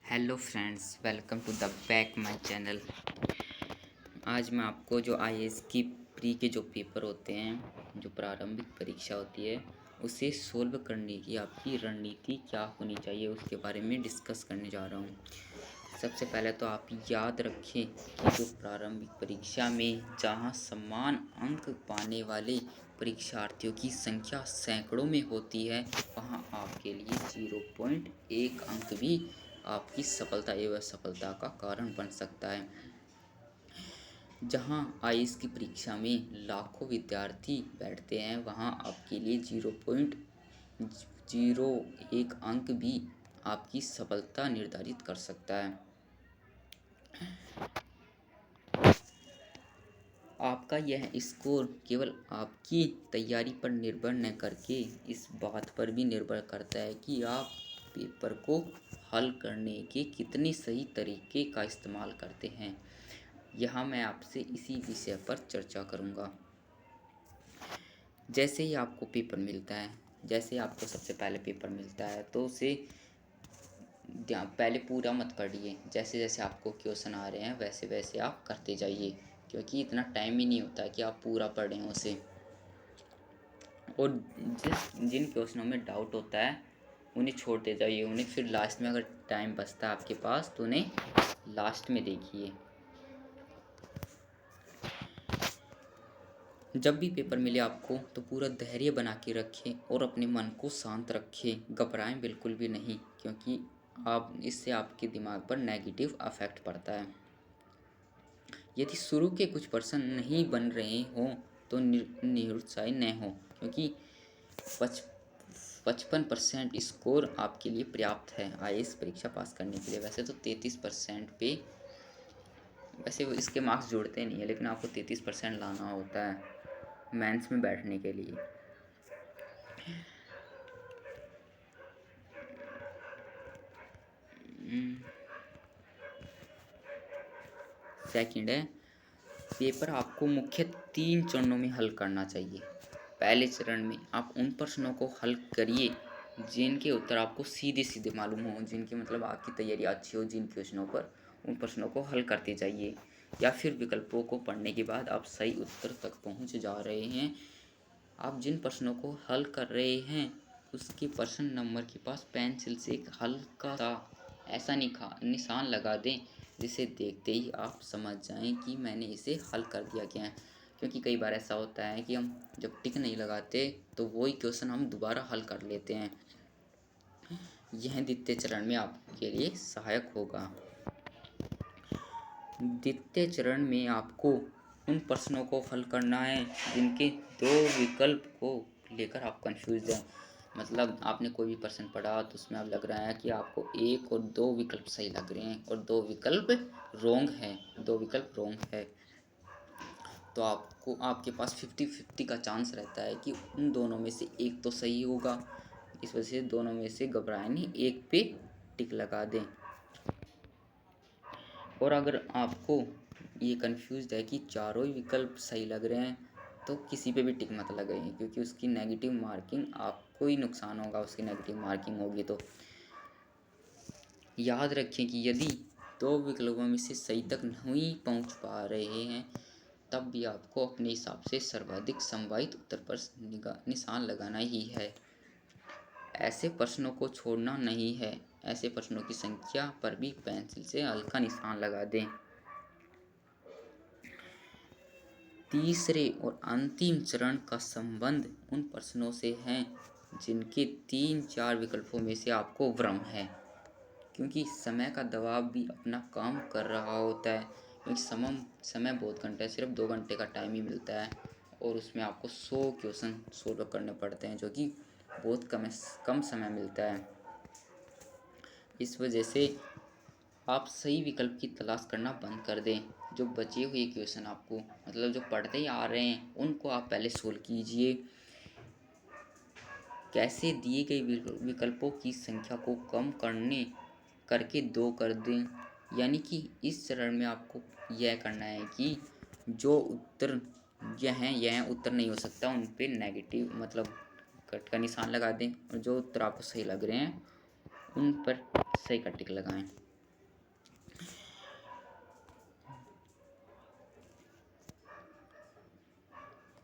Hello friends, welcome to the back my channel. आज मैं आपको जो आईएएस की प्री के जो पेपर होते हैं, जो प्रारंभिक परीक्षा होती है, उसे सोल्व करने की आपकी रणनीति क्या होनी चाहिए उसके बारे में डिस्कस करने जा रहा हूँ। सबसे पहले तो आप याद रखें कि जो प्रारंभिक परीक्षा में जहाँ समान अंक पाने वाले परीक्षार्थियों की संख्या सैकड़ों में होती है, वहाँ आपके लिए 0.1 अंक भी आपकी सफलता एवं असफलता का कारण बन सकता है। जहाँ आईएएस की परीक्षा में लाखों विद्यार्थी बैठते हैं, वहाँ आपके लिए 0.01 अंक भी आपकी सफलता निर्धारित कर सकता है। आपका यह स्कोर केवल आपकी तैयारी पर निर्भर न करके इस बात पर भी निर्भर करता है कि आप पेपर को हल करने के कितने सही तरीके का इस्तेमाल करते हैं। यहाँ मैं आपसे इसी विषय पर चर्चा करूँगा। जैसे ही आपको पेपर मिलता है, जैसे आपको सबसे पहले पेपर मिलता है तो उसे पहले पूरा मत पढ़िए। जैसे जैसे आपको क्वेश्चन आ रहे हैं वैसे वैसे आप करते जाइए, क्योंकि इतना टाइम ही नहीं होता कि आप पूरा पढ़ें उसे। और जिन क्वेश्चनों में डाउट होता है उन्हें छोड़ते जाइए, उन्हें फिर लास्ट में अगर टाइम बचता है आपके पास तो उन्हें लास्ट में देखिए। जब भी पेपर मिले आपको तो पूरा धैर्य बना के रखें और अपने मन को शांत रखें। घबराएं बिल्कुल भी नहीं, क्योंकि इससे आपके दिमाग पर नेगेटिव इफेक्ट पड़ता है। यदि शुरू के कुछ प्रश्न नहीं बन रहे हों तो निरुत्साही न हो, क्योंकि 55% स्कोर आपके लिए पर्याप्त है आईएएस परीक्षा पास करने के लिए। वैसे तो 33% पे वैसे इसके मार्क्स जुड़ते नहीं है, लेकिन आपको 33% लाना होता है मेंस में बैठने के लिए। सेकंड है, पेपर आपको मुख्य 3 चरणों में हल करना चाहिए। पहले चरण में आप उन प्रश्नों को हल करिए जिनके उत्तर आपको सीधे सीधे मालूम हो, जिनकी मतलब आपकी तैयारी अच्छी हो। जिन क्वेश्चनों पर उन प्रश्नों को हल करते जाइए, या फिर विकल्पों को पढ़ने के बाद आप सही उत्तर तक पहुंच जा रहे हैं। आप जिन प्रश्नों को हल कर रहे हैं उसके प्रश्न नंबर के पास पेंसिल से एक हल्का सा ऐसा निशान लगा दें जिसे देखते ही आप समझ जाएं कि मैंने इसे हल कर दिया क्या है। क्योंकि कई बार ऐसा होता है कि हम जब टिक नहीं लगाते तो वही क्वेश्चन हम दोबारा हल कर लेते हैं। यह द्वितीय चरण में आपके लिए सहायक होगा। द्वितीय चरण में आपको उन प्रश्नों को हल करना है जिनके 2 विकल्प को लेकर आप कंफ्यूज हैं। मतलब आपने कोई भी प्रश्न पढ़ा तो उसमें अब लग रहा है कि आपको 1 और 2 विकल्प सही लग रहे हैं और 2 विकल्प रॉन्ग हैं, 2 विकल्प रॉन्ग है। तो आपको आपके पास 50-50 का चांस रहता है कि उन दोनों में से एक तो सही होगा। इस वजह से दोनों में से घबराएं नहीं, एक पे टिक लगा दें। और अगर आपको ये कंफ्यूज है कि चारों ही विकल्प सही लग रहे हैं तो किसी पे भी टिक मत लगाइए, क्योंकि उसकी नेगेटिव मार्किंग आपको ही नुकसान होगा। उसकी नेगेटिव मार्किंग होगी तो याद रखें कि यदि 2 विकल्पों में से सही तक नहीं पहुंच पा रहे हैं तब भी आपको अपने हिसाब से सर्वाधिक संभावित उत्तर पर निशान लगाना ही है। ऐसे प्रश्नों को छोड़ना नहीं है। ऐसे प्रश्नों की संख्या पर भी पेंसिल से हल्का निशान लगा दें। तीसरे और अंतिम चरण का संबंध उन प्रश्नों से है जिनके 3-4 विकल्पों में से आपको भ्रम है, क्योंकि समय का दबाव भी अपना काम कर रहा होता है। क्योंकि समय बहुत घंटे है, सिर्फ 2 घंटे का टाइम ही मिलता है और उसमें आपको 100 क्वेश्चन सोल्व करने पड़ते हैं, जो कि बहुत कम समय मिलता है। इस वजह से आप सही विकल्प की तलाश करना बंद कर दें। जो बचे हुए क्वेश्चन आपको मतलब जो पढ़ते ही आ रहे हैं उनको आप पहले सोल्व कीजिए। कैसे दिए गए विकल्पों की संख्या को कम करके 2 कर दें। यानी कि इस चरण में आपको यह करना है कि जो उत्तर यह उत्तर नहीं हो सकता उन पे नेगेटिव मतलब कट का निशान लगा दें, और जो उत्तर आपको सही लग रहे हैं उन पर सही का टिक लगाएं।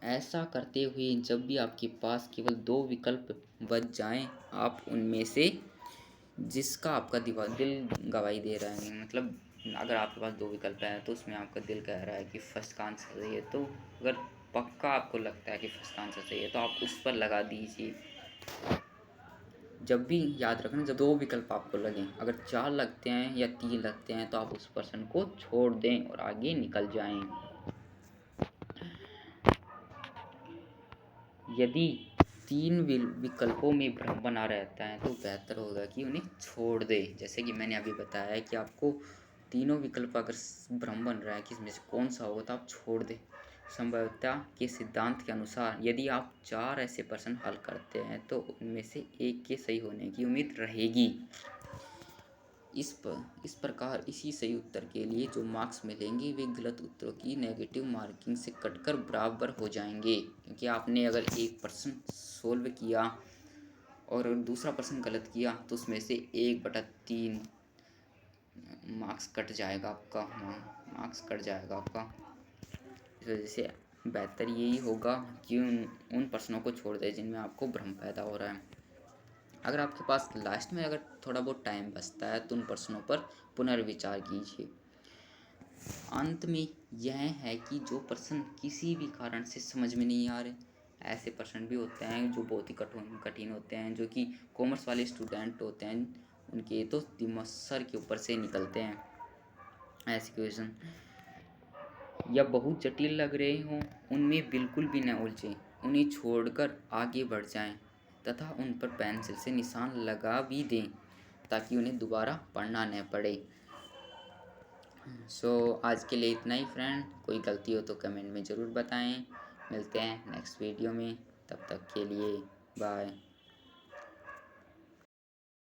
ऐसा करते हुए जब भी आपके पास केवल 2 विकल्प बच जाएँ, आप उनमें से जिसका आपका दिल गवाही दे रहा है, मतलब अगर आपके पास 2 विकल्प हैं तो उसमें आपका दिल कह रहा है कि फर्स्ट का आंसर सही है, तो अगर पक्का आपको लगता है कि फर्स्ट का आंसर सही है तो आप उस पर लगा दीजिए। जब भी याद रखना, जब 2 विकल्प आपको लगें, अगर 4 लगते हैं या 3 लगते हैं तो आप उस पर्सन को छोड़ दें और आगे निकल जाएँ। यदि 3 विकल्पों में भ्रम बना रहता है तो बेहतर होगा कि उन्हें छोड़ दें। जैसे कि मैंने अभी बताया है कि आपको तीनों विकल्प अगर भ्रम बन रहा है कि इसमें से कौन सा होगा तो आप छोड़ दें। संभाव्यता के सिद्धांत के अनुसार यदि आप 4 ऐसे प्रश्न हल करते हैं तो उनमें से एक के सही होने की उम्मीद रहेगी। इस प्रकार इसी सही उत्तर के लिए जो मार्क्स मिलेंगे वे गलत उत्तरों की नेगेटिव मार्किंग से कटकर बराबर हो जाएंगे, क्योंकि आपने अगर एक प्रश्न सोल्व किया और दूसरा प्रश्न गलत किया तो उसमें से 1/3 मार्क्स कट जाएगा आपका। मार्क्स कट जाएगा आपका। इस वजह से बेहतर यही होगा कि उन प्रश्नों को छोड़ दें जिनमें आपको भ्रम पैदा हो रहा है। अगर आपके पास लास्ट में अगर थोड़ा बहुत टाइम बचता है तो उन प्रश्नों पर पुनर्विचार कीजिए। अंत में यह है कि जो प्रश्न किसी भी कारण से समझ में नहीं आ रहे, ऐसे प्रश्न भी होते हैं जो बहुत ही कठिन होते हैं, जो कि कॉमर्स वाले स्टूडेंट होते हैं उनके तो दिमाग सर के ऊपर से निकलते हैं। ऐसे क्वेश्चन या बहुत जटिल लग रहे हों उनमें बिल्कुल भी न उलझें, उन्हें छोड़कर आगे बढ़ जाएं तथा उन पर पेंसिल से निशान लगा भी दें ताकि उन्हें दोबारा पढ़ना न पड़े। आज के लिए इतना ही फ्रेंड। कोई गलती हो तो कमेंट में ज़रूर बताएं। मिलते हैं नेक्स्ट वीडियो में, तब तक के लिए बाय।